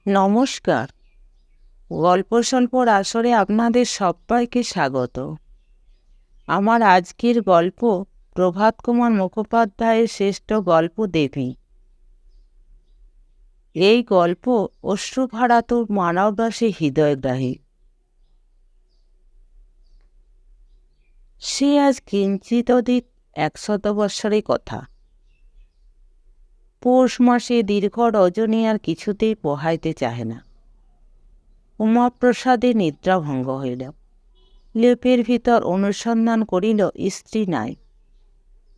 নমস্কার। গল্প স্বল্পর আসরে আপনাদের সবাইকে স্বাগত। আমার আজকের গল্প প্রভাত কুমার মুখোপাধ্যায়ের শ্রেষ্ঠ গল্প দেবী। এই গল্প অশ্রুভারাতুর মানবরসে হৃদয়গ্রাহী। সে আজ কিঞ্চিত অধিক 100 বৎসরের কথা। পৌষ মাসে দীর্ঘ রজনী আর কিছুতেই পোহাইতে চাহে না। উমাপ্রসাদের নিদ্রাভঙ্গ হইল। লেপের ভিতর অনুসন্ধান করিল, স্ত্রী নাই।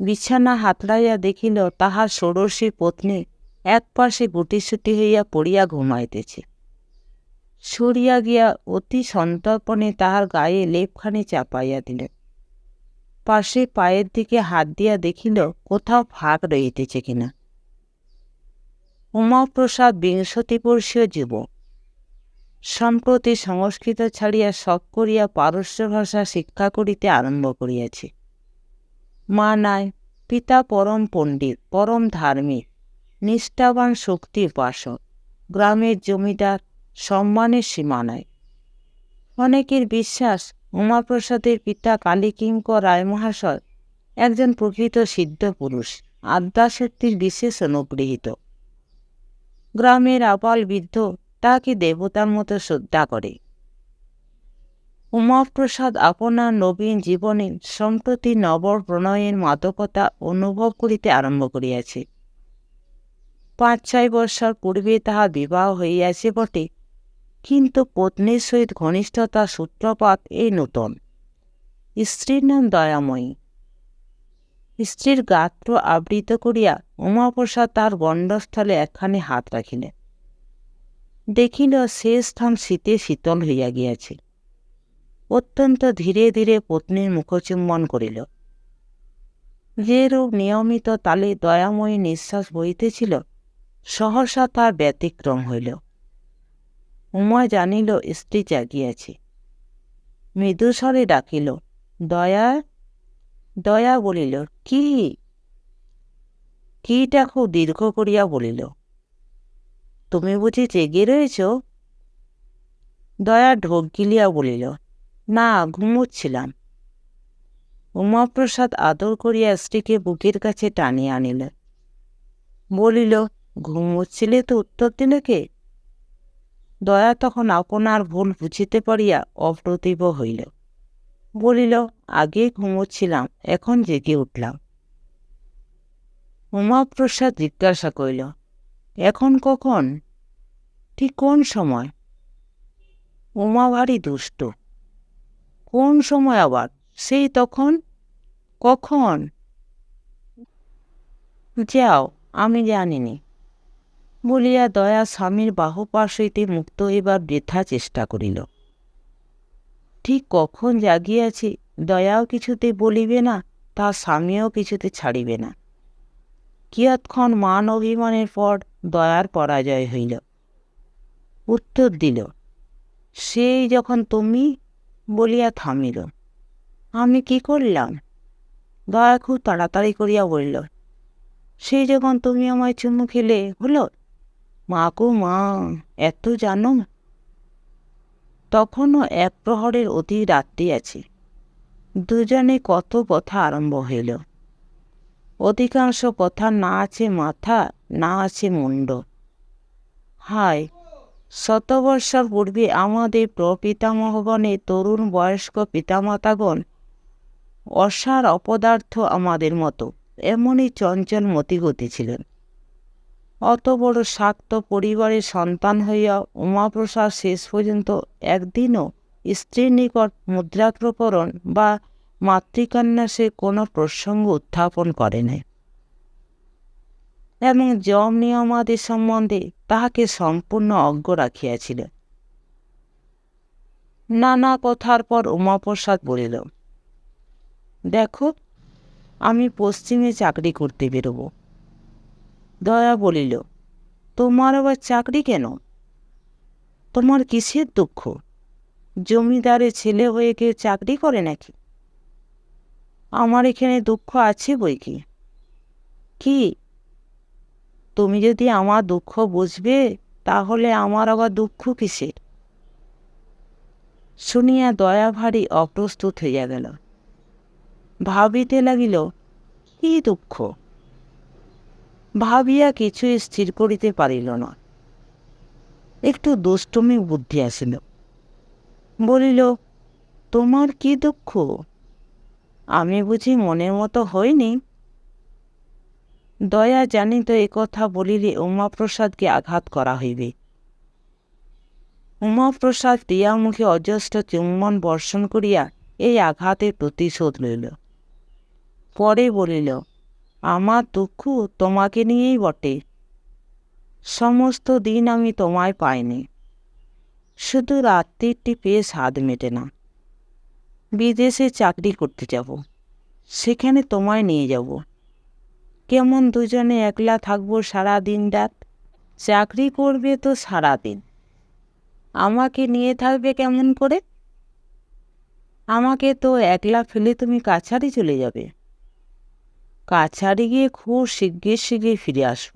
বিছানা হাতড়াইয়া দেখিল তাহার ষোড়শী পত্নী এক পাশে গুটিসুটি হইয়া পড়িয়া ঘুমাইতেছে। সরিয়া গিয়া অতি সন্তর্পণে তাহার গায়ে লেপখানি চাপাইয়া দিল। পাশে পায়ের দিকে হাত দিয়া দেখিল কোথাও ফাঁক রহিতেছে কিনা। উমাপ্রসাদ 20 বর্ষীয় যুবক। সম্প্রতি সংস্কৃত ছাড়িয়া শখ করিয়া পারস্য ভাষা শিক্ষা করিতে আরম্ভ করিয়াছে। মা নাই, পিতা পরম পণ্ডিত, পরম ধার্মিক, নিষ্ঠাবান শক্তি উপাসক, গ্রামের জমিদার, সম্মানের সীমা নাই। অনেকের বিশ্বাস উমাপ্রসাদের পিতা কালীকিঙ্কর রায় মহাশয় একজন প্রকৃত সিদ্ধ পুরুষ, আদ্যাশক্তির বিশেষ অনুগৃহীত। গ্রামের আবাল বৃদ্ধ তাকে দেবতার মতো শ্রদ্ধা করে। উমাপ্রসাদ আপনার নবীন জীবনে সম্প্রতি নব প্রণয়ের মাদকতা অনুভব করিতে আরম্ভ করিয়াছে। 5-6 বৎসর পূর্বে তাহার বিবাহ হইয়াছে বটে, কিন্তু পত্নীর সহিত ঘনিষ্ঠতার সূত্রপাত এই নূতন। স্ত্রীর নাম দয়াময়ী। স্ত্রীর গাত্র আবৃত করিয়া উমাপ্রসাদ তাহার গণ্ডস্থলে একখানি হাত রাখিলেন। দেখিল সে স্থান শীতে শীতল হইয়া গিয়াছে। অত্যন্ত ধীরে ধীরে পত্নীর মুখচুম্বন করিল। যে রূপ নিয়মিত তালে দয়াময়ী নিঃশ্বাস বহিতেছিল, সহসা তার ব্যতিক্রম হইল। উমা জানিল স্ত্রী জাগিয়াছে। মৃদুস্বরে ডাকিল, দয়া। দয়া বলিল, কি? কিটা খুব দীর্ঘ করিয়া বলিল, তুমি বুঝি জেগে রয়েছ? দয়া ঢোক গিলিয়া বলিল, না, ঘুমোচ্ছিলাম। উমাপ্রসাদ আদর করিয়া স্ত্রীকে বুকের কাছে টানিয়া আনিল। বলিল, ঘুমোচ্ছিলে তো উত্তর দিলে কে? দয়া তখন আপনার ভুল বুঝিতে পারিয়া অপ্রতিভ হইল। বলিল, আগে ঘুমোচ্ছিলাম, এখন জেগে উঠলাম। উমাপ্রসাদ জিজ্ঞাসা করিল, এখন কখন? ঠিক কোন সময়? উমা ভারী দুষ্ট। কোন সময় আবার? সেই তখন। কখন? যাও, আমি জানিনি বলিয়া দয়া স্বামীর বাহুপাশ হইতে মুক্ত হইবার বৃথা চেষ্টা করিল। ঠিক কখন জাগিয়াছে দয়াও কিছুতে বলিবে না, তার স্বামীও কিছুতে ছাড়িবে না। কিয়ৎক্ষণ মান অভিমানের পর দয়ার পরাজয় হইল। উত্তর দিল, সেই যখন তুমি বলিয়া থামিল। আমি কি করলাম? দয়া খুব তাড়াতাড়ি করিয়া বলিল, সেই যখন তুমি আমায় চুমু খেলে হলো। মা গো মা, এত জানো? তখনও 1 প্রহরের অধিক রাত্রি আছে। দুজনে কত কথা আরম্ভ হইল। অধিকাংশ কথা না আছে মাথা, না আছে মুন্ড। হায়, 100 বৎসর পূর্বে আমাদের প্রপিতামহগণে তরুণ বয়স্ক পিতামাতাগণ অসার অপদার্থ আমাদের মতো এমনই চঞ্চল মতিগতি ছিলেন। অত বড় শাক্ত পরিবারের সন্তান হইয়া উমাপ্রসাদ শেষ পর্যন্ত একদিনও স্ত্রীর নিকট মুদ্রাগ্রকরণ বা মাতৃকন্যাসের কোনো প্রসঙ্গ উত্থাপন করে নাই, এবং যম নিয়মাদি সম্বন্ধে তাহাকে সম্পূর্ণ অজ্ঞ রাখিয়াছিল। নানা কথার পর উমাপ্রসাদ বলিল, দেখো, আমি পশ্চিমে চাকরি করতে বেরোব। দয়া বলিল, তোমার আবার চাকরি কেন? তোমার কিসের দুঃখ? জমিদারের ছেলে হয়ে কেউ চাকরি করে নাকি? আমার এখানে দুঃখ আছে বই কি। কি? তুমি যদি আমার দুঃখ বুঝবে তাহলে আমার আবার দুঃখ কিসের? শুনিয়া দয়া ভারী অপ্রস্তুত হইয়া গেল। ভাবিতে লাগিল, কি দুঃখ? ভাবিয়া কিছুই স্থির করিতে পারিল না। একটু দুষ্টুমি বুদ্ধি আসিল। বলিল, তোমার কি দুঃখ? আমি বুঝি মনের মতো হইনি? দয়া জানিত এ কথা বলিলে উমাপ্রসাদকে আঘাত করা হইবে। উমাপ্রসাদ প্রিয়া মুখে অজস্র চুম্বন বর্ষণ করিয়া এই আঘাতের প্রতিশোধ লইল। পরে বলিল, আমার দুঃখ তোমাকে নিয়েই বটে। সমস্ত দিন আমি তোমায় পাইনি, শুধু রাত্রিটি পেয়ে স্বাদ মেটে না। বিদেশে চাকরি করতে যাব, সেখানে তোমায় নিয়ে যাব। কেমন দুজনে একলা থাকবো সারা দিন রাত? চাকরি করবে তো সারাদিন, আমাকে নিয়ে থাকবে কেমন করে? আমাকে তো একলা ফেলে তুমি কাছারি চলে যাবে। কাছারি গিয়ে খুব শিগগির ফিরে আসব।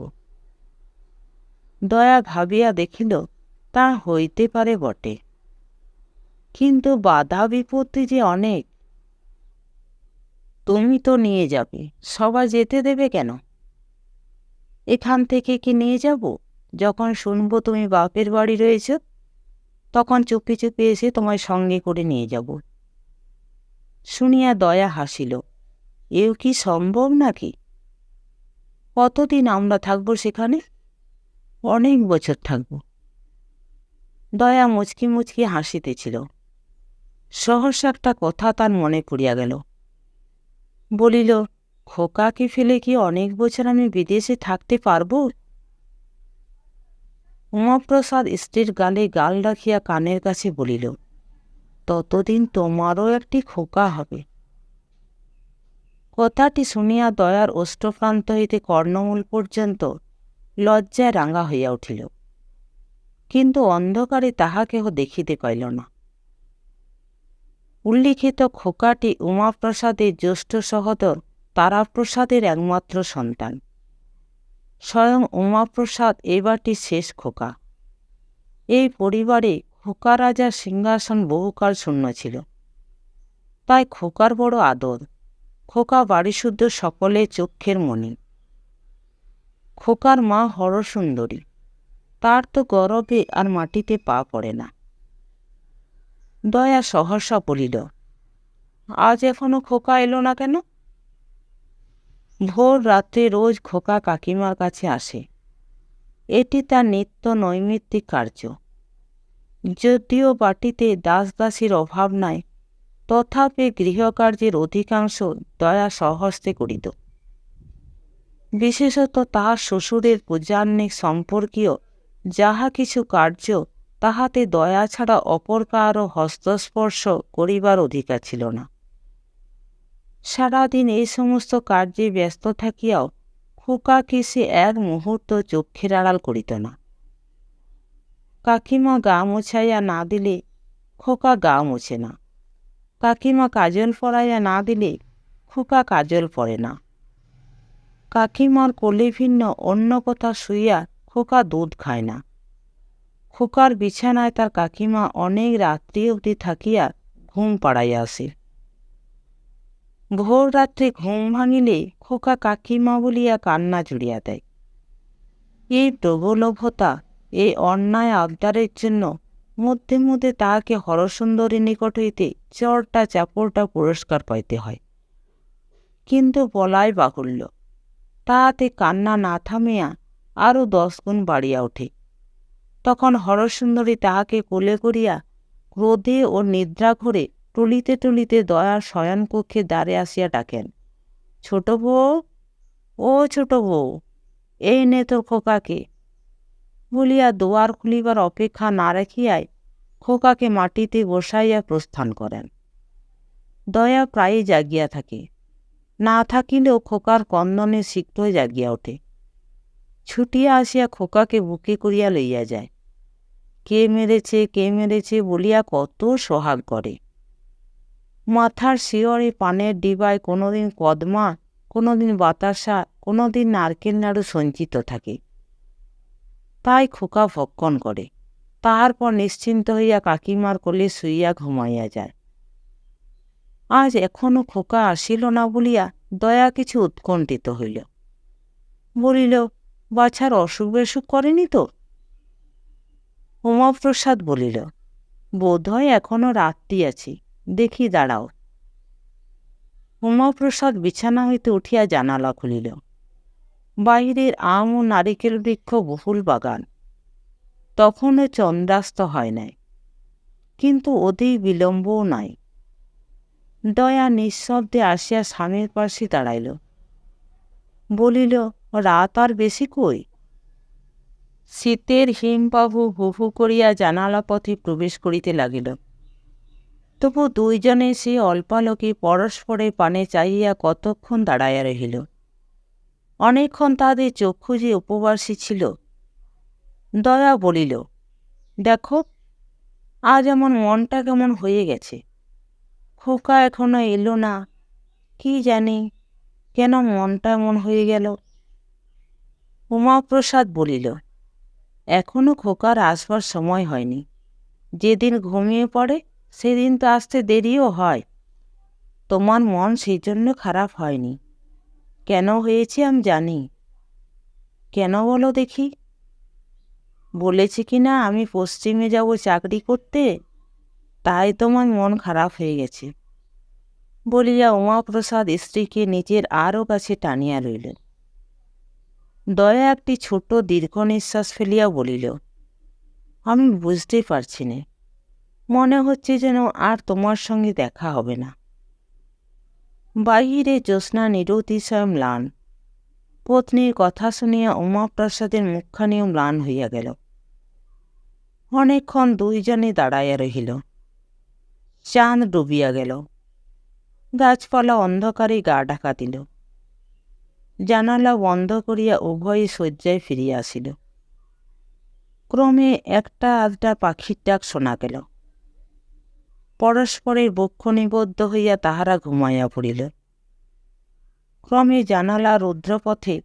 দয়া ভাবিয়া দেখিল, তা হইতে পারে বটে, কিন্তু বাধা বিপত্তি যে অনেক। তুমি তো নিয়ে যাবে, সবাই যেতে দেবে কেন? এখান থেকে কি নিয়ে যাব? যখন শুনবো তুমি বাপের বাড়ি রয়েছ, তখন চুপি চুপি এসে তোমায় সঙ্গে করে নিয়ে যাব। শুনিয়া দয়া হাসিল। এও কি সম্ভব নাকি? কতদিন আমরা থাকবো সেখানে? অনেক বছর থাকব। দয়া মুচকি মুচকি হাসিতেছিল। সহসা একটা কথা তার মনে পড়িয়া গেল। বলিল, খোকাকে ফেলে কি অনেক বছর আমি বিদেশে থাকতে পারব? উমাপ্রসাদ স্ত্রীর গালে গাল রাখিয়া কানের কাছে বলিল, ততদিন তোমারও একটি খোকা হবে। কথাটি শুনিয়া দয়ার ওষ্ঠপ্রান্ত হইতে কর্ণমূল পর্যন্ত লজ্জায় রাঙা হইয়া উঠিল, কিন্তু অন্ধকারে তাহা কেহ দেখিতে পাইল না। উল্লিখিত খোকাটি উমাপ্রসাদের জ্যেষ্ঠ সহোদর তারাপ্রসাদের একমাত্র সন্তান। স্বয়ং উমাপ্রসাদ এবারটি শেষ খোকা। এই পরিবারে খোকা রাজার সিংহাসন বহুকাল শূন্য ছিল, তাই খোকার বড় আদর। খোকা বাড়িশুদ্ধ সকলের চক্ষের মণি। খোকার মা হরসুন্দরী, তার তো গরবে আর মাটিতে পা পড়ে না। দয়া সহসা বলিল, আজ এখনো খোকা এলো না কেন? ভোর রাত্রে রোজ খোকা কাকিমার কাছে আসে, এটি তার নিত্য নৈমিত্তিক কার্য। যদিও বাটিতে দাস দাসীর অভাব নাই, তথাপি গৃহকার্যের অধিকাংশ দয়া স্বহস্তে করিত। বিশেষত তাহার শ্বশুরের পূজান্নিক সম্পর্কীয় যাহা কিছু কার্য, তাহাতে দয়া ছাড়া অপর কাহারও হস্তস্পর্শ করিবার অধিকার ছিল না। সারাদিন এই সমস্ত কার্যে ব্যস্ত থাকিয়াও খোকাকে সে এক মুহূর্ত চক্ষের আড়াল করিত না। কাকিমা গা মুছাইয়া না দিলে খোকা গা মুছে না। কাকিমা কাজল পরাইয়া না দিলে খোকা কাজল পরে না। কাকিমার কোলে ভিন্ন অন্য কথা শুইয়া খোকা দুধ খায় না। খোকার বিছানায় তার কাকিমা অনেক রাত্রি অবধি থাকিয়া ঘুম পাড়াইয়া আসে। ভোর রাত্রে ঘুম ভাঙিলে খোকা কাকিমা বলিয়া কান্না জুড়িয়া দেয়। এই প্রবলভতা, এই অন্যায় আবদারের জন্য মধ্যে মধ্যে তাহাকে হরসুন্দরীর নিকট হইতে চরটা চাপড়টা পুরস্কার পাইতে হয়। কিন্তু বলাই বাহুল্য, তাহাতে কান্না না থামিয়া আরও 10 গুণ বাড়িয়া ওঠে। তখন হরসুন্দরী তাহাকে কোলে করিয়া ক্রোধে ও নিদ্রা ঘরে টলিতে টলিতে দয়ার শয়নকক্ষে দ্বারে আসিয়া ডাকেন, ছোট বউ, ও ছোট বউ, এই নে তোর খোকাকে। বলিয়া দুয়ার খুলিবার অপেক্ষা না রাখিয়াই খোকাকে মাটিতে বসাইয়া প্রস্থান করেন। দয়া প্রায়ই জাগিয়া থাকে, না থাকিলেও খোকার কন্দনে শীঘ্রই জাগিয়া ওঠে। ছুটিয়া আসিয়া খোকাকে বুকে করিয়া লইয়া যায়। কে মেরেছে বলিয়া কত সোহাগ করে। মাথার শিয়রে পানের ডিবায় কোনোদিন কদমা, কোনোদিন বাতাসা, কোনোদিন নারকেল নাড়ু সঞ্চিত থাকে। তাই খোকা ভক্ষণ করে, তারপর নিশ্চিন্ত হইয়া কাকিমার কোলে শুইয়া ঘুমাইয়া যায়। আজ এখনো খোকা আসিল না বলিয়া দয়া কিছু উৎকণ্ঠিত হইল। বলিল, বাছার অসুখ বেসুখ করেনি তো? উমাপ্রসাদ বলিল, বোধ হয় এখনো রাত্রি আছি, দেখি দাঁড়াও। উমাপ্রসাদ বিছানা হইতে উঠিয়া জানালা খুলিল। বাহিরের আম ও নারিকেল বৃক্ষ বহুল বাগান। তখনও চন্দ্রাস্ত হয় নাই, কিন্তু অধিক বিলম্বও নাই। দয়া নিঃশব্দে আসিয়া স্বামীর পাশে দাঁড়াইল। বলিল, রাত আর বেশি কই? শীতের হিমবাহু হু হু করিয়া জানালা পথে প্রবেশ করিতে লাগিল। তবু দুইজনে সে অল্পালোকে পরস্পরের পানে চাহিয়া কতক্ষণ দাঁড়াইয়া রহিল। অনেকক্ষণ তাদের চক্ষু যে উপবাসী ছিল। দয়া বলিল, দেখো, আজ আমার মনটা কেমন হয়ে গেছে। খোকা এখনো এলো না, কি জানি কেন মনটা এমন হয়ে গেল। উমাপ্রসাদ বলিল, এখনো খোকার আসবার সময় হয়নি। যেদিন ঘুমিয়ে পড়ে সেদিন তো আসতে দেরিও হয়। তোমার মন সেই জন্য খারাপ হয়নি। কেন হয়েছে আমি জানি। কেন বলো দেখি? বলেছি কি না আমি পশ্চিমে যাব চাকরি করতে, তাই তোমার মন খারাপ হয়ে গেছে, বলিয়া উমাপ্রসাদ স্ত্রীকে নিজের আরও কাছে টানিয়া রইলেন। দয়া একটি ছোট দীর্ঘ নিঃশ্বাস ফেলিয়া বলিল, আমি বুঝতে পারছি না, মনে হচ্ছে যেন আর তোমার সঙ্গে দেখা হবে না। বাহিরে জ্যোৎস্না নিরতিশয় ম্লান। পত্নীর কথা শুনিয়া উমাপ্রসাদের মুখখানিও ম্লান হইয়া গেল। অনেকক্ষণ দুইজনে দাঁড়াইয়া রহিল। চাঁদ ডুবিয়া গেল। গাছপালা অন্ধকারে গা ঢাকা দিল। জানালা বন্ধ করিয়া উভয়ে শয্যায় ফিরিয়া আসিল। ক্রমে একটা আধটা পাখির ডাক শোনা গেল। পরস্পরের বক্ষ নিবদ্ধ হইয়া তাহারা ঘুমাইয়া পড়িল। ক্রমে জানালা রুদ্রপথে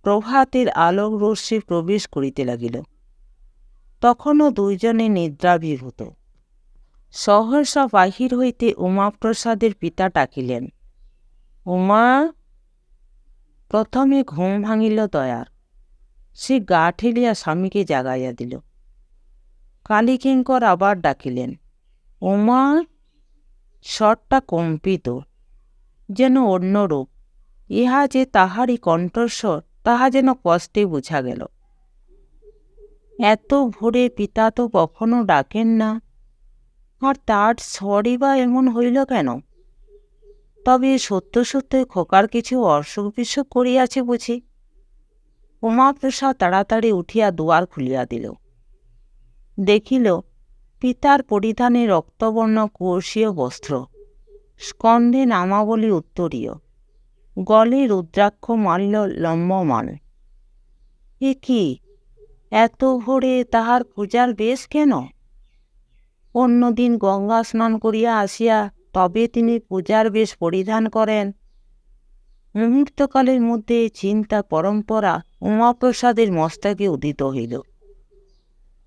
প্রভাতের আলোক রশ্মি প্রবেশ করিতে লাগিল। তখনও দুইজনে নিদ্রাভিভূত। সহসা বাহির হইতে উমাপ্রসাদের পিতা ডাকিলেন, উমা! প্রথমে ঘুম ভাঙিল দয়ার। সে গা ঠেলিয়া স্বামীকে জাগাইয়া দিল। কালীকিঙ্কর আবার ডাকিলেন, উমা! স্বরটা কম্পিত, যেন অন্যরূপ। ইহা যে তাহারই কণ্ঠস্বর তাহা যেন কষ্টে বোঝা গেল। এত ভোরে পিতা তো কখনো ডাকেন না, আর তার স্বরই বা এমন হইল কেন? তবে সত্য সত্যই খোকার কিছু অসুখ বিসুখ করিয়াছে বুঝি। উমাপ্রসাদ তাড়াতাড়ি উঠিয়া দুয়ার খুলিয়া দিল। দেখিল পিতার পরিধানে রক্তবর্ণ কোষীয় বস্ত্র, স্কন্ধে নামাবলী উত্তরীয়, গলে রুদ্রাক্ষ মাল্য লম্বমান। এ কি, এত ভোরে তাহার পূজার বেশ কেন? অন্যদিন গঙ্গা স্নান করিয়া আসিয়া তবে তিনি পূজার বেশ পরিধান করেন। মুহূর্তকালের মধ্যে চিন্তা পরম্পরা উমাপ্রসাদের মস্তকে উদিত হইল।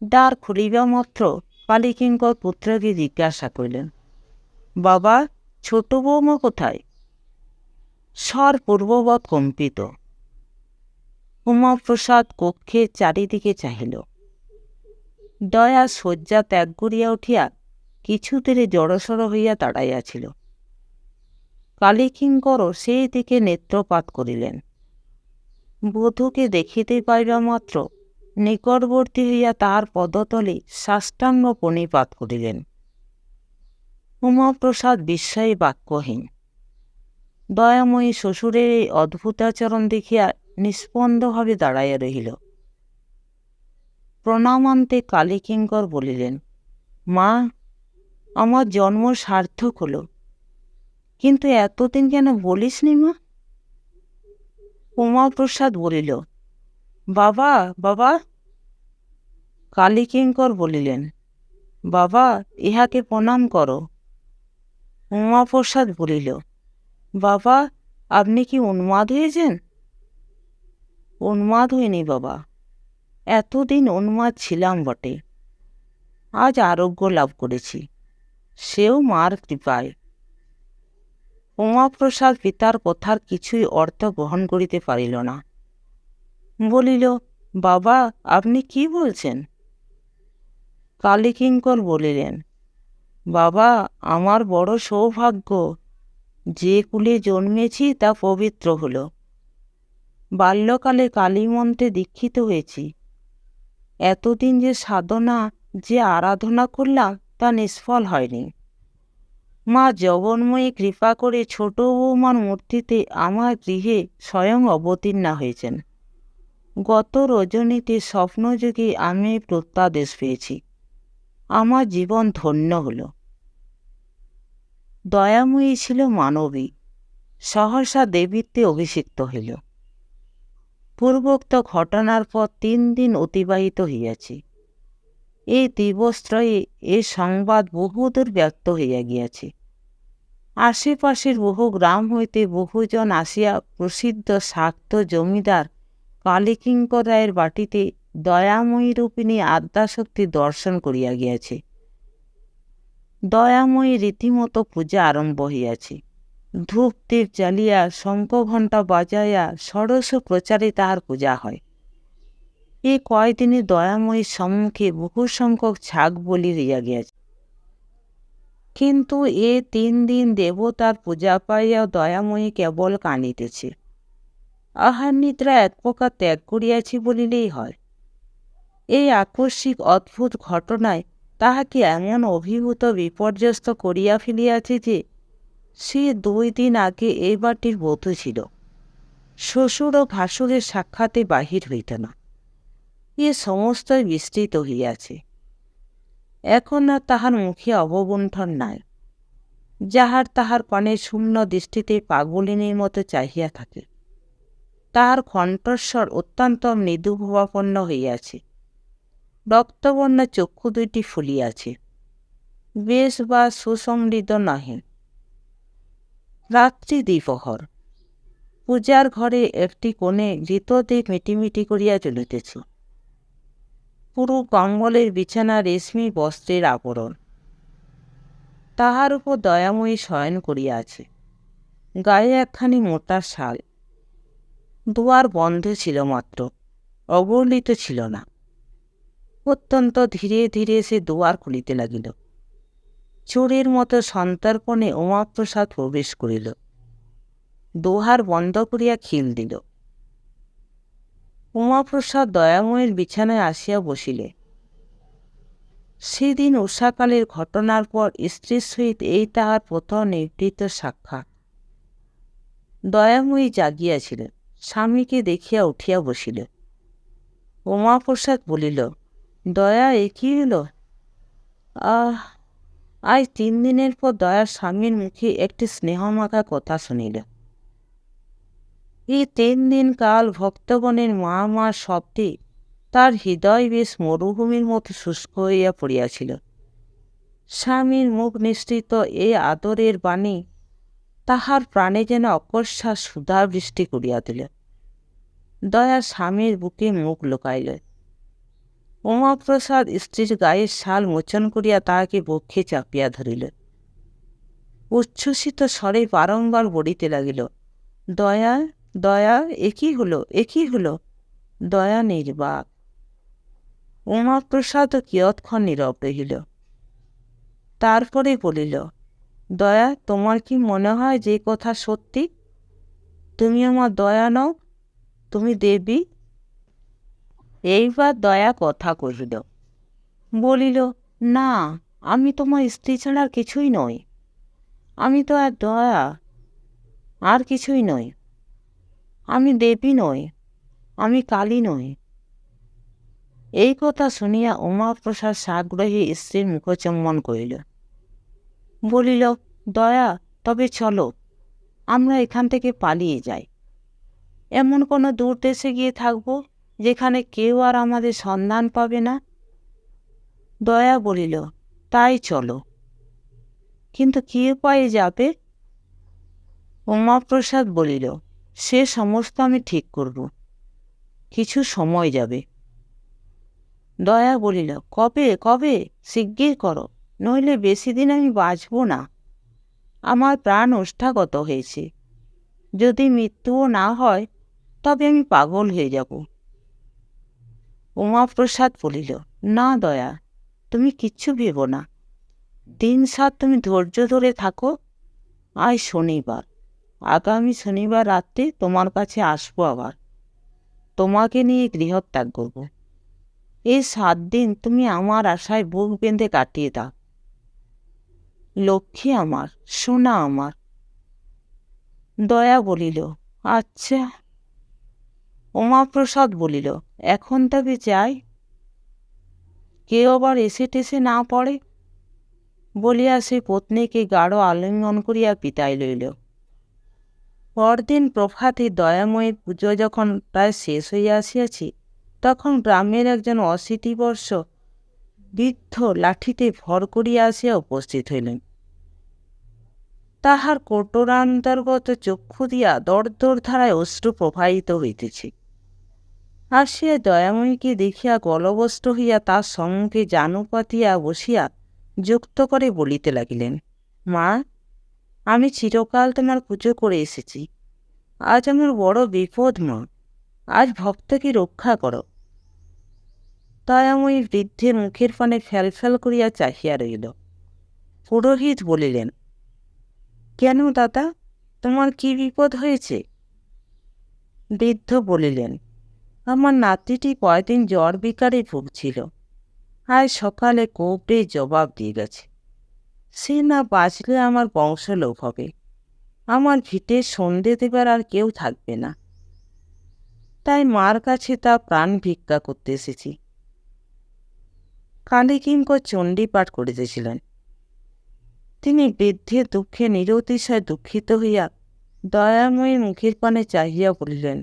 দ্বার খুলিবা মাত্র কালীকিঙ্কর পুত্রকে জিজ্ঞাসা করিলেন, বাবা, ছোট বৌমা কোথায়? স্বর পূর্ববৎ কম্পিত। উমাপ্রসাদ কক্ষের চারিদিকে চাহিল। দয়া শয্যা ত্যাগ করিয়া উঠিয়া কিছুতেরে জড়সড় হইয়া দাঁড়াইয়াছিল। কালীকিঙ্করও সেই দিকে নেত্রপাত করিলেন। বধূকে দেখিতে পাইবা মাত্র নিকটবর্তী হইয়া তাহার পদতলে সাষ্টাঙ্গ প্রণিপাত করিলেন। উমাপ্রসাদ বিস্ময়ে বাক্যহীন। দয়াময়ী শ্বশুরের এই অদ্ভুতাচরণ দেখিয়া নিস্পন্দভাবে দাঁড়াইয়া রহিল। প্রণামান্তে কালীকিঙ্কর বলিলেন, মা, আমার জন্ম সার্থক হল, কিন্তু এতদিন কেন বলিসনি মা? উমাপ্রসাদ বলিল, বাবা, বাবা। কালীকিঙ্কর বলিলেন, বাবা, ইহাকে প্রণাম করো। উমাপ্রসাদ বলিল, বাবা, আপনি কি উন্মাদ হয়েছেন? উন্মাদ হইনি বাবা, এতদিন উন্মাদ ছিলাম বটে, আজ আরোগ্য লাভ করেছি, সেও মার কৃপায়। উমাপ্রসাদ পিতার কথার কিছুই অর্থ গ্রহণ করিতে পারিল না। বলিল, বাবা, আপনি কি বলছেন? কালীকিঙ্কর বলিলেন, বাবা, আমার বড় সৌভাগ্য, যে কুলে জন্মেছি তা পবিত্র হল। বাল্যকালে কালীমন্ত্রে দীক্ষিত হয়েছি। এতদিন যে সাধনা, যে আরাধনা করলাম, তা নিষ্ফল হয়নি। মা জগন্ময়ী কৃপা করে ছোট বৌমার মূর্তিতে আমার গৃহে স্বয়ং অবতীর্ণা হয়েছেন। গত রজনীতে স্বপ্নযোগে আমি প্রত্যাদেশ পেয়েছি। আমার জীবন ধন্য হল। দয়াময়ী ছিল মানবী, সহসা দেবীত্বে অভিষিক্ত হইল। পূর্বোক্ত ঘটনার পর 3 দিন অতিবাহিত হইয়াছে। এই দিবসত্রয়ে এ সংবাদ বহুদূর ব্যক্ত হইয়া গিয়াছে। আশেপাশের বহু গ্রাম হইতে বহুজন আসিয়া প্রসিদ্ধ শাক্ত জমিদার কালীকিঙ্কর রায়ের বাটিতে দয়াময়ী রূপিণী আদ্যাশক্তি দর্শন করিয়া গিয়াছে। দয়াময়ী রীতিমতো পূজা আরম্ভ হইয়াছে। ধূপ দীপ জ্বালিয়া শঙ্খঘণ্টা বাজাইয়া ষোড়শ প্রচারে তাহার পূজা হয়। এই কয়দিনে দয়াময়ীর সম্মুখে বহু সংখ্যক ছাগ বলি হইয়া গিয়াছে। কিন্তু 3 দিন দেবতার পূজা পাইয়া দয়াময়ী কেবল কাঁদিতেছে। আহার নিদ্রা এক প্রকার ত্যাগ করিয়াছি বলিলেই হয়। এই আকস্মিক অদ্ভুত ঘটনায় তাহাকে এমন অভিভূত বিপর্যস্ত করিয়া ফেলিয়াছে যে সে 2 দিন আগে এই বাটির বধূ ছিল। শ্বশুর ও ভাসুরের সাক্ষাতে বাহির হইত না। এ সমস্তই বিস্তৃত হইয়াছে। এখন আর তাহার মুখে অবগুণ্ঠন নাই। যাহার তাহার পানে শূন্য দৃষ্টিতে পাগলিনীর মতো চাহিয়া থাকে। তাহার কণ্ঠস্বর অত্যন্ত মৃদুভাবাপন্ন হইয়াছে। রক্তবর্ণ চক্ষু দুইটি ফুলিয়াছে। বেশ বা সুসমৃদ্ধ নহে। রাত্রি দ্বিপ্রহর। পূজার ঘরে একটি কোণে ঘৃতদীপ মিটিমিটি করিয়া চলিতেছে। পুরো কম্বলের বিছানা রেশমি বস্ত্রের আবরণ। তাহার উপর দয়াময়ী শয়ন করিয়া আছে। গায়ে একখানি মোটা শাল। দুয়ার বন্ধ ছিল মাত্র, অবলিত ছিল না। অত্যন্ত ধীরে ধীরে সে দুয়ার খুলিতে লাগিল। চোরের মতো সন্তর্পণে উমাপ্রসাদ প্রবেশ করিল। দুয়ার বন্ধ করিয়া খিল দিল। উমাপ্রসাদ দয়াময়ের বিছানায় আসিয়া বসিলে। সেদিন উষাকালের ঘটনার পর স্ত্রীর সহিত এই তাহার প্রথম নিভৃত সাক্ষাৎ। দয়াময়ী জাগিয়াছিলেন। স্বামীকে দেখিয়া উঠিয়া বসিল। উমাপ্রসাদ বলিল, দয়া, এ কি হল? আজ 3 দিনের পর দয়ার স্বামীর মুখে একটি স্নেহমাখা কথা শুনিল। এই 3 দিন কাল ভক্তগণের মা মা শব্দে তার হৃদয় বেশ মরুভূমির মতো শুষ্ক হইয়া পড়িয়াছিল। স্বামীর মুখ নিঃসৃত এই আদরের বাণী তাহার প্রাণে যেন অকস্মাৎ সুধাবৃষ্টি করিয়া দিল। দয়া স্বামীর বুকে মুখ লুকাইল। উমাপ্রসাদ স্ত্রীর গায়ের শাল মোচন করিয়া তাহাকে বক্ষে চাপিয়া ধরিল। উচ্ছ্বসিত স্বরে বারংবার বলিতে লাগিল, দয়া, দয়া, এ কি হল, এ কি হল? দয়া নির্বাক। উমাপ্রসাদ কিয়ৎক্ষণ নীরব রহিল। তারপরে বলিল, দয়া, তোমার কি মনে হয় যে কথা সত্যি? তুমি আমার দয়া নও, তুমি দেবী? এইবার দয়া কথা কহিল। বলিল, না, আমি তোমার স্ত্রী ছাড়া কিছুই নই। আমি তো আর দয়া, আর কিছুই নই। আমি দেবী নই, আমি কালী নই। এই কথা শুনিয়া উমাপ্রসাদ সাগ্রহে স্ত্রীর মুখচুম্বন করিল। বলিল, দয়া, তবে চলো, আমরা এখান থেকে পালিয়ে যাই। এমন কোনো দূর দেশে গিয়ে থাকব যেখানে কেউ আর আমাদের সন্ধান পাবে না। দয়া বলিল, তাই চলো। কিন্তু কী উপায়ে যাবে? উমাপ্রসাদ বলিল, সে সমস্ত আমি ঠিক করব। কিছু সময় যাবে। দয়া বলিল, কবে কবে, শিগগির করো, নইলে বেশি দিন আমি বাঁচব না। আমার প্রাণ ওষ্ঠাগত হয়েছে, যদি মৃত্যুও না হয় তবে আমি পাগল হয়ে যাব। উমাপ্রসাদ বলিল, না দয়া, তুমি কিচ্ছু ভেবো না, 3-7 তুমি ধৈর্য ধরে থাকো। আজ শনিবার, আগামী শনিবার রাত্রে তোমার কাছে আসবো আবার, তোমাকে নিয়ে গৃহত্যাগ করব। এই 7 দিন তুমি আমার আশায় বুক বেঁধে কাটিয়ে দাও। লক্ষ্মী আমার, সোনা আমার। দয়া বলিল, আচ্ছা। উমাপ্রসাদ বলিল, এখন তবে যাই, কেউ আবার এসে টেসে না পড়ে। বলিয়া সে পত্নীকে গাঢ় আলিঙ্গন করিয়া পিতাই লইল। পরদিন প্রভাতে দয়াময়ীর পুজো যখন প্রায় শেষ হইয়া আসিয়াছে, তখন গ্রামের একজন 80 বর্ষ বৃদ্ধ লাঠিতে ভর করিয়া আসিয়া উপস্থিত হইলেন। তাহার কোটরান্তর্গত চক্ষু দিয়া দরদর ধারায় অশ্রু প্রবাহিত হইতেছে। আসিয়া দয়াময়ীকে দেখিয়া গলবস্ত্র হইয়া তার সঙ্গে জানু পাতিয়া বসিয়া যুক্ত করে বলিতে লাগিলেন, মা, আমি চিরকাল তোমার পুজো করে এসেছি, আজ আমার বড় বিপদ মা, আজ ভক্তকে রক্ষা করো। দয়াময়ী বৃদ্ধের মুখের পানে ফ্যালফ্যাল করিয়া চাহিয়া রইল। পুরোহিত বলিলেন, কেন দাদা, তোমার কি বিপদ হয়েছে? বৃদ্ধ বলিলেন, আমার নাতিটি কয়দিন জ্বর বিকারে ভুগছিল, আজ সকালে কোর্টে জবাব দিয়ে গেছে। সে না বাঁচলে আমার বংশলোপ হবে, আমার ভিটে সন্ধে দেবার আর কেউ থাকবে না, তাই মার কাছে তা প্রাণ ভিক্ষা করতে এসেছি। কালীকিঙ্কর চণ্ডী পাঠ করিতেছিলেন। তিনি বৃদ্ধের দুঃখে নিরতিশয় দুঃখিত হইয়া দয়াময়ীর মুখের পানে চাহিয়া বলিলেন,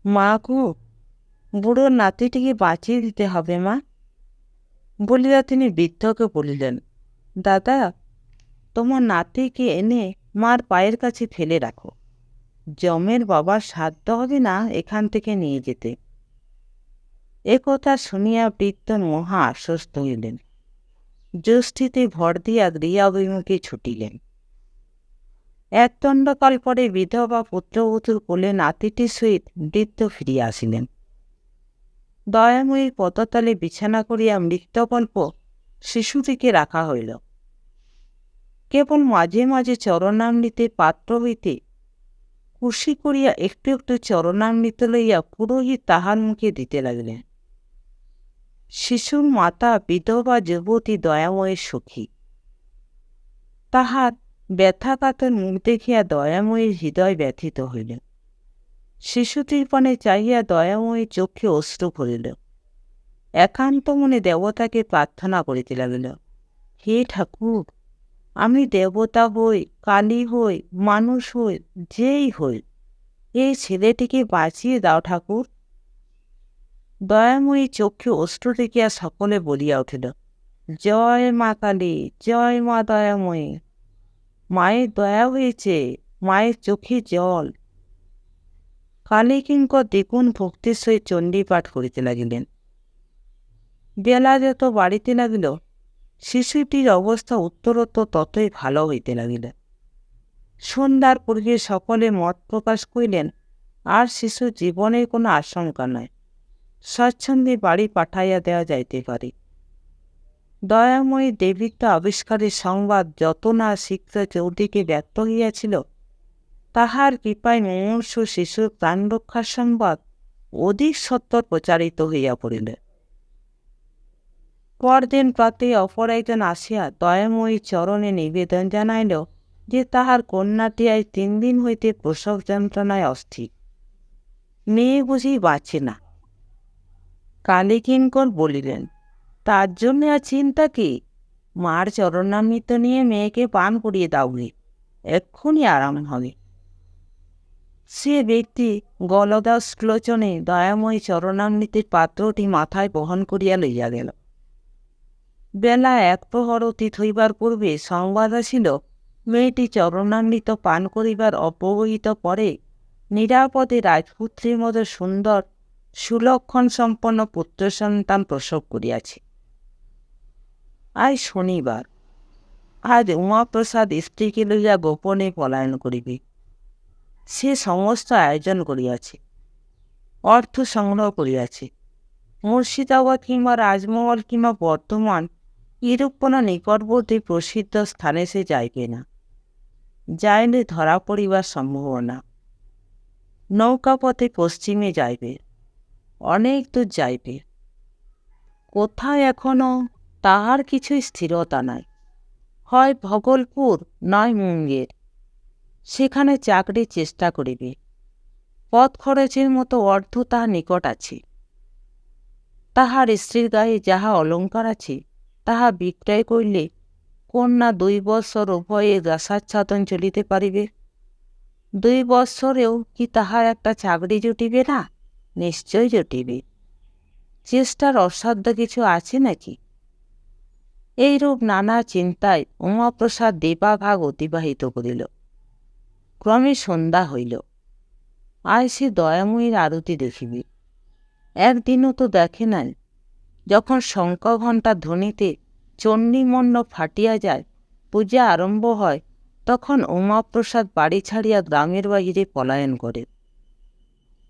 মা গো, বুড়োর নাতিটিকে বাঁচিয়ে দিতে হবে মা। বলিয়া তিনি বৃদ্ধকে বলিলেন, দাদা, তোমার নাতিকে এনে মার পায়ের কাছে ফেলে রাখো, জমের বাবার সাধ্য হবে না এখান থেকে নিয়ে যেতে। একথা শুনিয়া বৃদ্ধ মহা আশ্বস্ত হইলেন, জ্যোষ্ঠীতে ভর দিয়া গৃহাভিমুখে ছুটিলেন। এক দণ্ডকাল পরে বিধবা পুত্রবধূর কোলে নাতিটির সহিত বৃদ্ধ ফিরিয়া আসিলেন। দয়াময়ীর পদতলে বিছানা করিয়া মৃত্যকল্প শিশুটিকে রাখা হইল। কেবল মাঝে মাঝে চরণামৃতের পাত্র হইতে কুশি করিয়া একটু একটু চরণামৃত লইয়া পুরোহিত তাহার মুখে দিতে লাগিলেন। শিশুর মাতা বিধবা যুবতী দয়াময়ের সখী। তাহার ব্যথাকাতর মুখ দেখিয়া দয়াময়ীর হৃদয় ব্যথিত হইল। শিশুটির পানে চাহিয়া দয়াময়ী চোখে অশ্রু ভরিল। একান্ত মনে দেবতাকে প্রার্থনা করিতে লাগিল, হে ঠাকুর, আমি দেবতা হই, কালী হই, মানুষ হই, যেই হই, এই ছেলেটিকে বাঁচিয়ে দাও ঠাকুর। দয়াময়ী চক্ষে অশ্রু দেখিয়া সকলে বলিয়া উঠিল, জয় মা কালী, জয় মা দয়াময়ী। মায়ের দয়া হয়েছে, মায়ের চোখে জল। কালীকিঙ্কর দ্বিগুণ ভক্তির সহিত চণ্ডীপাঠ করিতে লাগিলেন। বেলা যত বাড়িতে লাগিল, শিশুটির অবস্থা উত্তরোত্তর ততই ভালো হইতে লাগিল। সন্ধ্যার পূর্বে সকলে মত প্রকাশ করিলেন, আর শিশু জীবনের কোনো আশঙ্কা নাই, স্বচ্ছন্দে বাড়ি পাঠাইয়া দেওয়া যাইতে পারে। দয়াময়ী দেবীত্ব আবিষ্কারের সংবাদ যত না শীঘ্র চৌদিকে ব্যক্ত হইয়াছিল, তাহার কৃপায় মুমূর্ষু শিশুর প্রাণরক্ষার সংবাদ অধিক সত্বর প্রচারিত হইয়া পড়িল। পরদিন প্রাতে অপর একজন আসিয়া দয়াময়ীর চরণে নিবেদন জানাইল যে তাহার কন্যাটি আজ 3 দিন হইতে প্রসব যন্ত্রণায় অস্থির, মেয়ে বুঝি বাঁচে না। কালীকিঙ্কর বলিলেন, তার জন্য আর চিন্তা কি, মার চরণামৃত নিয়ে মেয়েকে পান করিয়ে দাওগে, এক্ষুনি আরাম হবে। সে ব্যক্তি গলদাশ্লোচনে দয়াময়ী চরণামৃতের পাত্রটি মাথায় বহন করিয়া লইয়া গেল। বেলা 1 প্রহর অতীত হইবার পূর্বে সংবাদ আসিল, মেয়েটি চরণামৃত পান করিবার অব্যবহিত পরে নিরাপদে রাজপুত্রীর মতো সুন্দর সুলক্ষণ সম্পন্ন পুত্র সন্তান প্রসব করিয়াছে। আজ শনিবার, আজ উমাপ্রসাদ স্ত্রীকে লইয়া গোপনে পলায়ন করিবে। সে সমস্ত আয়োজন করিয়াছে, অর্থ সংগ্রহ করিয়াছে। মুর্শিদাবাদ কিংবা রাজমহল কিংবা বর্ধমান এরূপ কোনো নিকটবর্তী প্রসিদ্ধ স্থানে সে যাইবে না। যাইলে ধরা পড়িবার সম্ভাবনা। নৌকাপথে পশ্চিমে যাইবে, অনেক দূর যাইবে। কোথায় এখনো তাহার কিছুই স্থিরতা নাই। হয় ভগলপুর, নয় মুঙ্গের। সেখানে চাকরির চেষ্টা করিবে। পথ খরচের মতো অর্থ তাহার নিকট আছে। তাহার স্ত্রীর গায়ে যাহা অলঙ্কার আছে তাহা বিক্রয় করিলে কন্যা 2 বৎসর উভয়ে দাসাচ্ছাদন চলিতে পারিবে। 2 বৎসরেও কি তাহার একটা চাকরি জুটিবে না? নিশ্চয় জুটিবে। চেষ্টার অসাধ্য কিছু আছে নাকি? এইরূপ নানা চিন্তায় উমাপ্রসাদ দেবাভাগ অতিবাহিত করিল। ক্রমে সন্ধ্যা হইল। আজ সে দয়াময়ীর আরতি দেখিবে। একদিনও তো দেখে নাই। যখন শঙ্খ ঘণ্টা ধ্বনিতে চণ্ডীমণ্ডপ ফাটিয়া যায়, পূজা আরম্ভ হয়, তখন উমাপ্রসাদ বাড়ি ছাড়িয়া গ্রামের বাহিরে পলায়ন করে।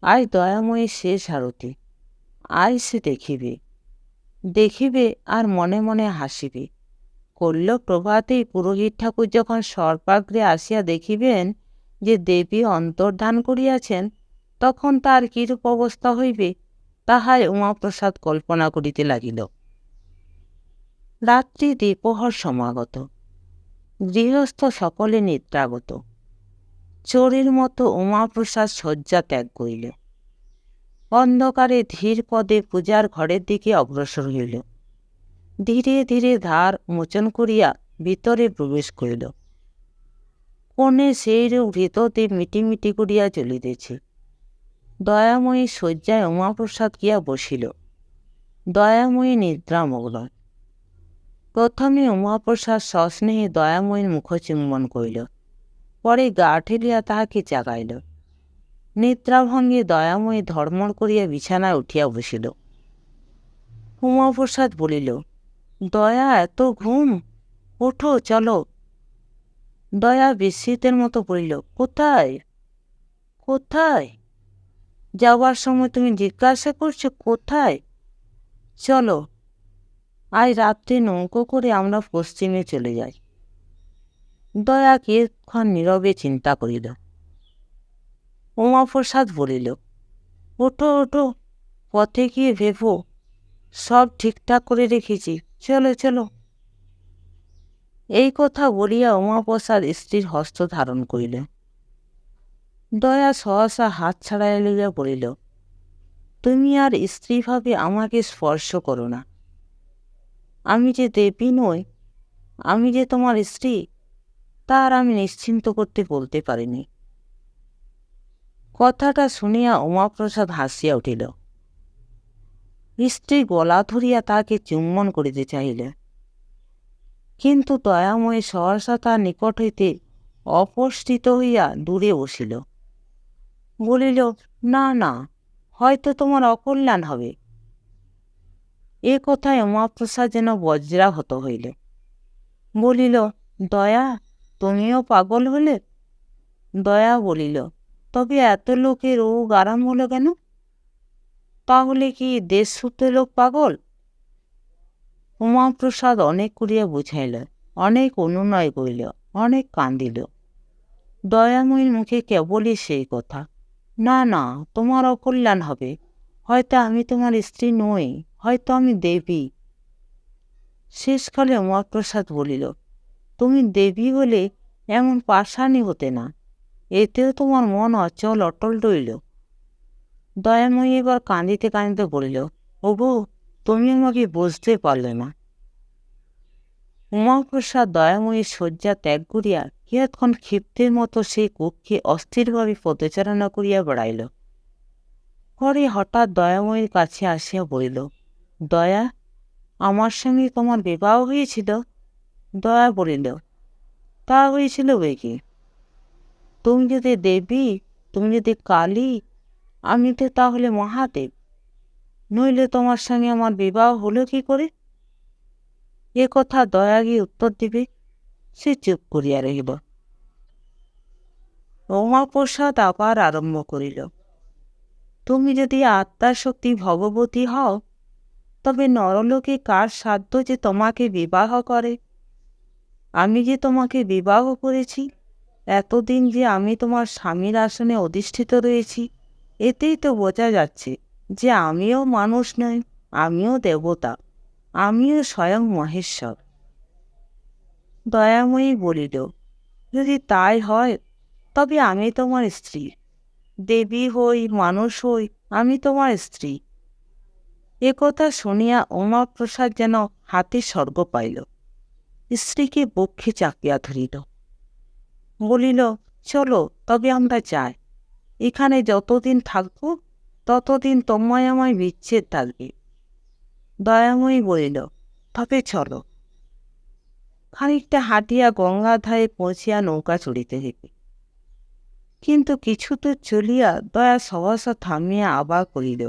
আজ দয়াময়ীর শেষ আরতি। আজ সে দেখিবে। দেখিবে আর মনে মনে হাসিবে। করল প্রভাতেই পুরোহিত ঠাকুর যখন সর্পাগ্রে আসিয়া দেখিবেন যে দেবী অন্তর্ধান করিয়াছেন, তখন তার কিরূপ অবস্থা হইবে তাহাই উমাপ্রসাদ কল্পনা করিতে লাগিল। রাত্রি দ্বিপ্রহর সমাগত। গৃহস্থ সকলে নিদ্রাগত। চোরের মতো উমাপ্রসাদ শয্যা ত্যাগ করিল। অন্ধকারে ধীর পদে পূজার ঘরের দিকে অগ্রসর হইল। ধীরে ধীরে দ্বার মোচন করিয়া ভিতরে প্রবেশ করিল। কোণে সেইরূপ হৃদয়তে মিটিমিটি করিয়া চলিতেছে। দয়াময়ী শয্যায় উমাপ্রসাদ গিয়া বসিল। দয়াময়ী নিদ্রামগ্ন। প্রথমে উমাপ্রসাদ সস্নেহে দয়াময়ীর মুখ চুম্বন করিল, পরে গা ঠেলিয়া তাহাকে জাগাইল। নিদ্রাভঙ্গে দয়াময়ী ধর্মড় করিয়া বিছানায় উঠিয়া বসিল। উমাপ্রসাদ বলিল, দয়া, এত ঘুম? ওঠো, চলো। দয়া বিস্মিতের মতো বলিল, কোথায়? কোথায়? যাওয়ার সময় তুমি জিজ্ঞাসা করছো কোথায়? চলো, আজ রাত্রে নৌকো করে আমরা পশ্চিমে চলে যাই। দয়া কিছুক্ষণ নীরবে চিন্তা করিল। উমাপ্রসাদ বলিল, ওঠো ওঠো, পথে গিয়ে ভেবো, সব ঠিকঠাক করে রেখেছি, চলো চলো। এই কথা বলিয়া উমাপ্রসাদ স্ত্রীর হস্ত ধারণ করিল। দয়া সহসা হাত ছাড়াইয়া লইয়া বলিল, তুমি আর স্ত্রীভাবে আমাকে স্পর্শ করো না। আমি যে দেবী নই, আমি যে তোমার স্ত্রী, তার আমি নিশ্চিন্ত করতে বলতে পারিনি। কথাটা শুনিয়া উমাপ্রসাদ হাসিয়া উঠিল। স্ত্রী গলা ধরিয়া তাহাকে চুম্বন করিতে চাহিল, কিন্তু দয়াময়ী সহসা তার নিকট হইতে অপসৃত হইয়া দূরে বসিল। বলিল, না না, হয়তো তোমার অকল্যাণ হবে। এ কথায় উমাপ্রসাদ যেন বজ্রাহত হইল। বলিল, দয়া, তুমিও পাগল হলে? দয়া বলিল, তবে এত লোকের আরাম হলো কেন? তাহলে কি দেশ সূত্রে লোক পাগল? উমাপ্রসাদ অনেক করিয়া বুঝাইল, অনেক অনুনয় করিল, অনেক কান্দিল। দয়াময়ীর মুখে কেবলই সেই কথা, না না, তোমার অকল্যাণ হবে। হয়তো আমি তোমার স্ত্রী নই, হয়তো আমি দেবী। শেষকালে উমাপ্রসাদ বলিল, তুমি দেবী হলে এমন পাষাণী হতে না, এতেও তোমার মন অচল অটল রইল। দয়াময়ী এবার কাঁদিতে কাঁদিতে বলিল, ওগো, তুমি আমাকে বুঝতে পারলে না। উমাপ্রসাদ দয়াময়ীর শয্যা ত্যাগ করিয়া কিয়ৎক্ষণ ক্ষিপ্তের মতো সেই কক্ষে অস্থিরভাবে পদচারণা করিয়া বেড়াইল। পরে হঠাৎ দয়াময়ীর কাছে আসিয়া বলিল, দয়া, আমার সঙ্গে তোমার বিবাহ হয়েছিল? দয়া বলিল, তা হয়েছিল বৈকি। তুমি যদি দেবী, তুমি যদি কালী, আমি তো তাহলে মহাদেব। নইলে তোমার সঙ্গে আমার বিবাহ হলো কি করে? এ কথা দয়া গিয়ে উত্তর দিবে, সে চুপ করিয়া রহিল। উমাপ্রসাদ আবার আরম্ভ করিল, তুমি যদি আত্মার শক্তি ভগবতী হও, তবে নরলোকে কার সাধ্য যে তোমাকে বিবাহ করে? আমি যে তোমাকে বিবাহ করেছি, এতদিন যে আমি তোমার স্বামীর আসনে অধিষ্ঠিত রয়েছি, এতেই তো বোঝা যাচ্ছে যে আমিও মানুষ নই, আমিও দেবতা, আমিও স্বয়ং মহেশ্বর। দয়াময়ী বলিল, যদি তাই হয় তবে আমি তোমার স্ত্রী, দেবী হই মানুষ হই, আমি তোমার স্ত্রী। এ কথা শুনিয়া উমাপ্রসাদ যেন হাতে স্বর্গ পাইল। স্ত্রীকে বক্ষে চাপিয়া ধরিল, বলিল, চলো তবে আমরা যাই। এখানে যতদিন থাকব ততদিন তোমায় আমায় বিচ্ছেদ থাকবে। দয়াময়ী বলিল, তবে চলো। খানিকটা হাঁটিয়া গঙ্গার ধারে পৌঁছিয়া নৌকা চড়িতে হইবে। কিন্তু কিছু তো চলিয়া দয়া সহসা থামিয়া আবার করিল,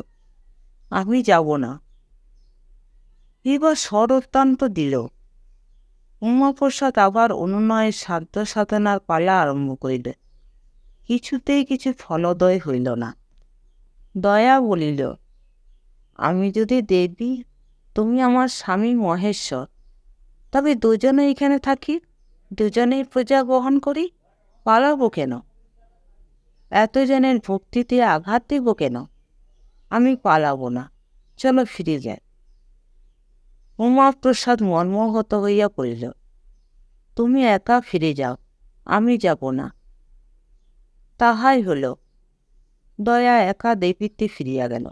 আমি যাব না। এবার স্বর অত্যন্ত দিল। উমাপ্রসাদ আবার অনুনয়ের সাধ্য সাধনার পালা আরম্ভ করিল। কিছুতেই কিছু ফলদয় হইল না। দয়া বলিল, আমি যদি দেবী, তুমি আমার স্বামী মহেশ্বর, তবে দুজনে এখানে থাকি, দুজনেই প্রজা গ্রহণ করি, পালাবো কেন? এতজনের ভক্তিতে আঘাত দিব কেন? আমি পালাবো না, চলো ফিরে যাই। উমাপ্রসাদ মর্মাহত হইয়া পড়িল, তুমি একা ফিরে যাও, আমি যাব না। তাহাই হল। দয়া একা দেবীতে ফিরিয়া গেল।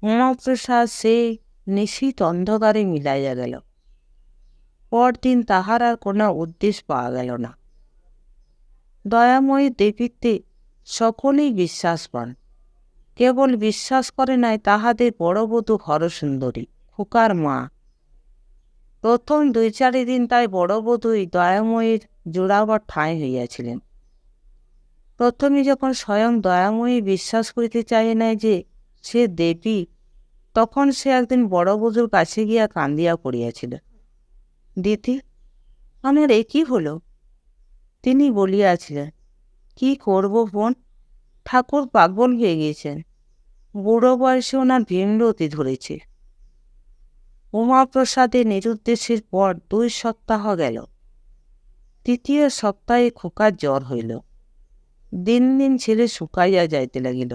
উমাপ্রসাদ সেই নিশীথ অন্ধকারে মিলাইয়া গেল। পরদিন তাহার আর কোনো উদ্দেশ্য পাওয়া গেল না। দয়াময়ী দেবীতে সকলেই বিশ্বাস পান। কেবল বিশ্বাস করে নাই তাহাদের বড় বধূ হরসুন্দরী, খোকার মা। প্রথম 2-4 দিন তাই বড় বধূই দয়াময়ীর জোড়াবার ঠাঁই হইয়াছিলেন। প্রথমে যখন স্বয়ং দয়াময়ী বিশ্বাস করিতে চায় নাই যে সে দেবী, তখন সে একদিন বড় বধূর কাছে গিয়া কান্দিয়া পড়িয়াছিল। দিদি, আমার এ কি হলো? তিনি বলিয়াছিলেন, কি করব বোন, ঠাকুর পাগল হয়ে গিয়েছেন, বুড়ো বয়সে ওনার ভীমরতি ধরেছে। উমাপ্রসাদের নিরুদ্দেশের পর 2 সপ্তাহ গেল। 3য় সপ্তাহে খোকার জ্বর হইল। দিন দিন ছেলে শুকাইয়া যাইতে লাগিল।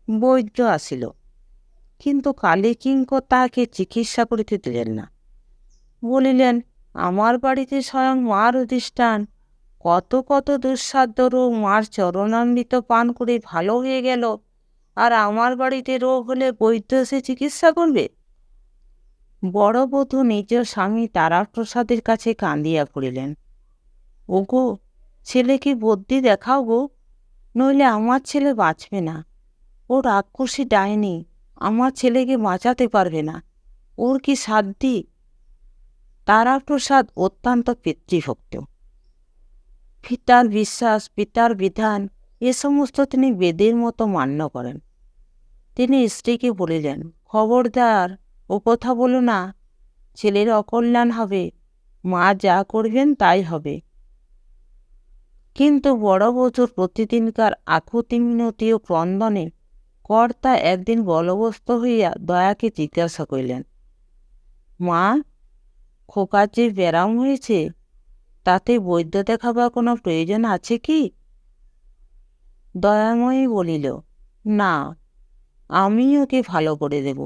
বৈদ্য আসিল, কিন্তু কালীকিঙ্কর তাহাকে চিকিৎসা করিতে দিলেন না। বলিলেন, আমার বাড়িতে স্বয়ং মার অধিষ্ঠান, কত কত দুঃসাধ্য রোগ মার চরণামৃত পান করে ভালো হয়ে গেল, আর আমার বাড়িতে রোগ হলে বৈদ্য এসে চিকিৎসা করবে? বড় বধূ নিজ স্বামী তারাপ্রসাদের কাছে কাঁদিয়া পড়িলেন, ওগো, ছেলেকে বুদ্ধি দেখাও গো, নইলে আমার ছেলে বাঁচবে না। ও রাক্ষসী ডাইনি, আমার ছেলেকে বাঁচাতে পারবে না, ওর কি সাধ্যি? তারাপ্রসাদ অত্যন্ত পিতৃভক্ত। পিতার বিশ্বাস, পিতার বিধান, এ সমস্ত তিনি বেদের মতো মান্য করেন। তিনি স্ত্রীকে বলিলেন, খবরদার ও কথা বলো না, ছেলের অকল্যাণ হবে, মা যা করবেন তাই হবে। কিন্তু বড় বধূর প্রতিদিনকার আকুতি মিনতি ও ক্রন্দনে কর্তা একদিন বলবস্ত হইয়া দয়াকে জিজ্ঞাসা করিলেন, মা, খোকার যে ব্যারাম হয়েছে, তাতে বৈদ্য দেখাবার কোনো প্রয়োজন আছে কি? দয়াময়ী বলিল, না, আমি ওকে ভালো করে দেব।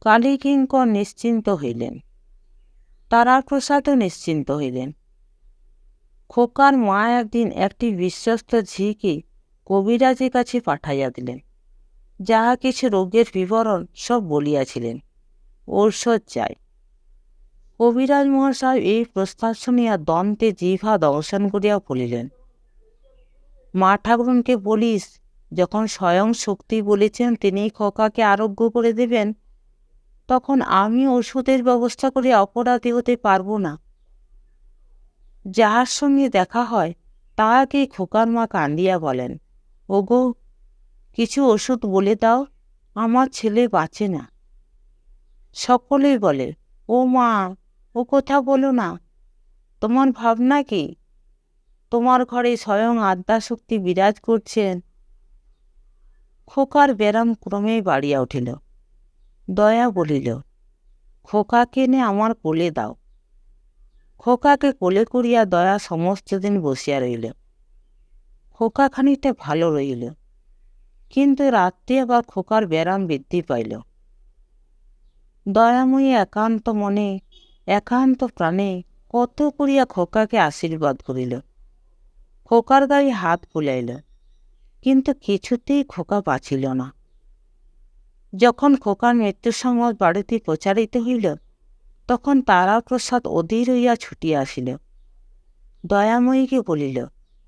কালীকিঙ্কর নিশ্চিন্ত হইলেন, তারাপ্রসাদও নিশ্চিন্ত হইলেন। খোকার মা একদিন একটি বিশ্বস্ত ঝিকে কবিরাজের কাছে পাঠাইয়া দিলেন। যাহা কিছু রোগের বিবরণ সব বলিয়াছিলেন, ঔষধ চাই। কবিরাজ মহাশয় এই প্রস্তাব শুনিয়া দন্তে জিহ্বা দংশন করিয়া বলিলেন, মা ঠাকুরনকে বলিস, যখন স্বয়ং শক্তি বলেছেন তিনি খোকাকে আরোগ্য করে দেবেন, তখন আমি ওষুধের ব্যবস্থা করে অপরাধী হতে পারব না। যাহার সঙ্গে দেখা হয় তাহাকে খোকার মা কান্দিয়া বলেন, ওগো, কিছু ওষুধ বলে দাও, আমার ছেলে বাঁচে না। সকলেই বলে, ও মা, ও কথা বলো না, তোমার ভাবনা কি? তোমার ঘরে স্বয়ং আদ্যাশক্তি বিরাজ করছেন। খোকার ব্যারাম ক্রমেই বাড়িয়া উঠিল। দয়া বলিল, খোকাকে এনে আমার কোলে দাও। খোকাকে কোলে করিয়া দয়া সমস্ত দিন বসিয়া রইল। খোকা খানিকটা ভালো রইল, কিন্তু রাত্রে আবার খোকার ব্যারাম বৃদ্ধি পাইল। দয়াময়ী একান্ত মনে একান্ত প্রাণে কত করিয়া খোকাকে আশীর্বাদ করিল। খোকার গায়ে হাত বুলাইল, কিন্তু কিছুতেই খোকা বাঁচিল না। যখন খোকার মৃত্যুর সংবাদ বাড়িতে প্রচারিত হইল, তখন তারাপ্রসাদ অধীর হইয়া ছুটিয়া আসিল। দয়াময়ীকে বলিল,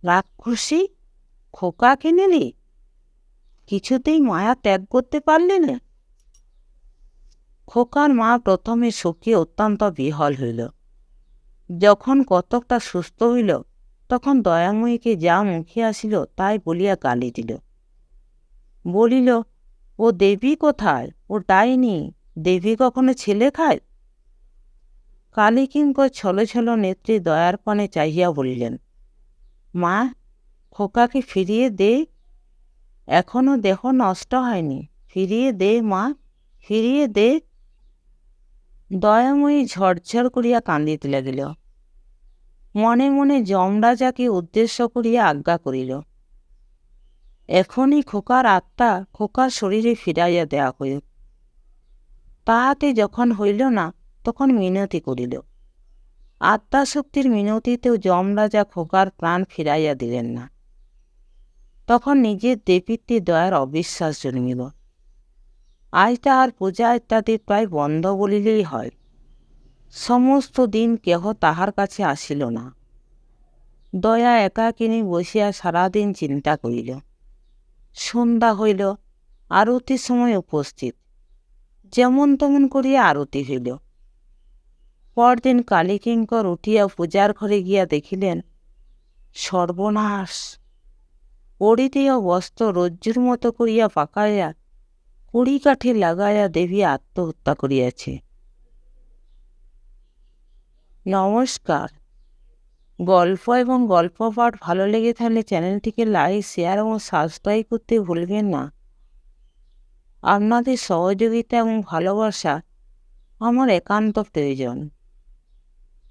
রাক্ষসী, খোকাকে নিলি? কিছুতেই মায়া ত্যাগ করতে পারলে না? খোকার মা প্রথমে শোকে অত্যন্ত বিহ্বল হইল। যখন কতকটা সুস্থ হইল, তখন দয়াময়ীকে যা মুখে আসিল তাই বলিয়া গালি দিল। বলিল, ও দেবী কোথায়? ও ডাইনি। দেবী কখনো ছেলে খায়? কালীকিঙ্কর ছলো ছলো নেত্রে দয়ার পানে চাহিয়া বলিলেন, মা, খোকাকে ফিরিয়ে দে, এখনো দেহ নষ্ট হয়নি, ফিরিয়ে দে মা, ফিরিয়ে দে। দয়াময়ী ঝরঝর করিয়া কান্দিতে লাগিল। মনে মনে যমরাজাকে উদ্দেশ্য করিয়া আজ্ঞা করিল, এখনই খোকার আত্মা খোকার শরীরে ফিরাইয়া দেওয়া হইল। তাহাতে যখন হইল না, তখন মিনতি করিল। আত্মাশক্তির মিনতিতেও যমরাজা খোকার প্রাণ ফিরাইয়া দিলেন না। তখন নিজের দেবীত্বে দয়ার অবিশ্বাস জন্মিল। আজ তাহার পূজা ইত্যাদি প্রায় বন্ধ বলিলেই হয়। সমস্ত দিন কেহ তাহার কাছে আসিল না। দয়া একাকিনী বসিয়া সারাদিন চিন্তা করিল। সন্ধ্যা হইল, আরতির সময় উপস্থিত। যেমন তেমন করিয়া আরতি হইল। পরদিন কালীকিঙ্কর উঠিয়া পূজার ঘরে গিয়া দেখিলেন, সর্বনাশ! পরিধেয় বস্ত্র রজ্জুর মতো করিয়া পাকাইয়া কুড়ি কাঠি লাগাইয়া দেবী আত্মহত্যা করিয়াছে। নমস্কার। গল্প এবং গল্প পাঠ ভালো লেগে থাকলে চ্যানেলটিকে লাইক, শেয়ার এবং সাবস্ক্রাইব করতে ভুলবেন না। আপনাদের সহযোগিতা এবং ভালোবাসা আমার একান্ত প্রয়োজন।